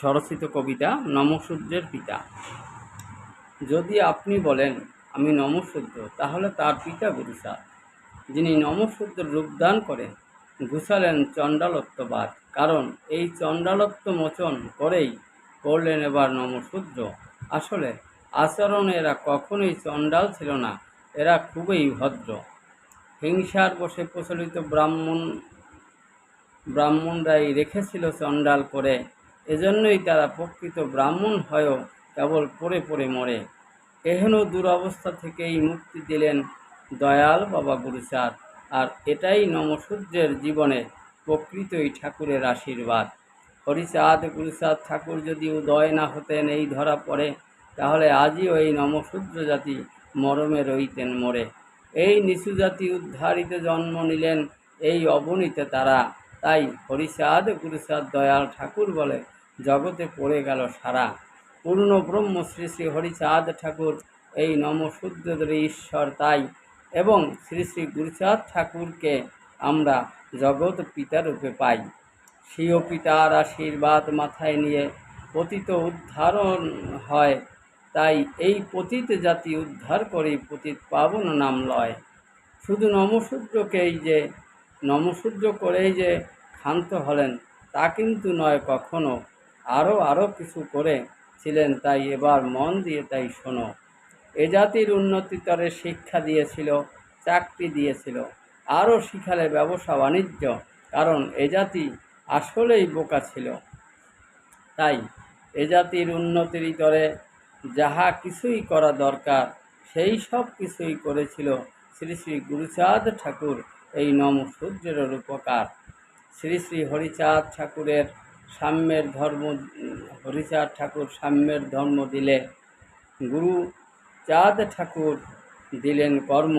স্বরচিত কবিতা নমঃশূদ্রের পিতা। যদি আপনি বলেন আমি নমঃশূদ্র, তাহলে তার পিতা গুরুচাঁদ, যিনি নমঃশূদ্র রূপদান করে ঘুষালেন চণ্ডালত্ববাদ। কারণ এই চণ্ডালত্ব মোচন করেই করলেন এবার নমঃশূদ্র। আসলে আচরণে এরা কখনোই চণ্ডাল ছিল না, এরা খুবই ভদ্র। হিংসার বশে প্রচলিত ব্রাহ্মণরাই রেখেছিল চণ্ডাল করে, এজন্যই তারা প্রকৃত ব্রাহ্মণ হয়েও কেবল পড়ে পড়ে মরে। এহেন দুরবস্থা থেকেই মুক্তি দিলেন দয়াল বাবা গুরুচাঁদ। আর এটাই নমঃশূদ্রের জীবনে প্রকৃতই ঠাকুরের আশীর্বাদ। হরিচাঁদ গুরুচাঁদ ঠাকুর যদি উদয় না হতেন এই ধরা পড়ে, তাহলে আজও এই নমঃশূদ্র জাতি মরমে রইতেন মরে। এই নিচু জাতি উদ্ধারিতে জন্ম নিলেন এই অবনীতে তারা। তাই হরিচাঁদ গুরুচাঁদ দয়াল ঠাকুর বলে জগতে পড়ে গেল সারা। পূর্ণ ব্রহ্ম শ্রী শ্রী হরিচাঁদ ঠাকুর এই নমঃশূদ্রদের ঈশ্বর তাই, এবং শ্রী শ্রী গুরুচাঁদ ঠাকুরকে আমরা জগৎ পিতা রূপে পাই। স্বীয় পিতার আশীর্বাদ মাথায় নিয়ে পতিত উদ্ধারণ হয়। তাই এই পতিত জাতি উদ্ধার করে পতিত পাবন নাম লয়। শুধু নমঃশূদ্র করেই যে ক্ষান্ত হলেন তা কিন্তু নয় কখনো, আরও কিছু করেছিলেন, তাই এবার মন দিয়ে তাই শোনো। এ জাতির উন্নতিতরে শিক্ষা দিয়েছিল, চাকরি দিয়েছিল, আরও শিখালে ব্যবসা বাণিজ্য, কারণ এ জাতি আসলেই বোকা ছিল। তাই এ জাতির উন্নতির তরে যাহা কিছুই করা দরকার সেই সব কিছুই করেছিল শ্রী শ্রী গুরুচাঁদ ঠাকুর এই নমঃশূদ্রের উপকার। শ্রী শ্রী হরিচাঁদ ঠাকুর সাম্যের ধর্ম দিলে, গুরুচাঁদ ঠাকুর দিলেন কর্ম।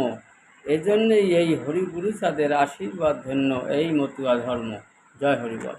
এজন্যই এই হরি গুরুচাঁদের আশীর্বাদ ধন্য এই মতুয়া ধর্ম। জয় হরিবল।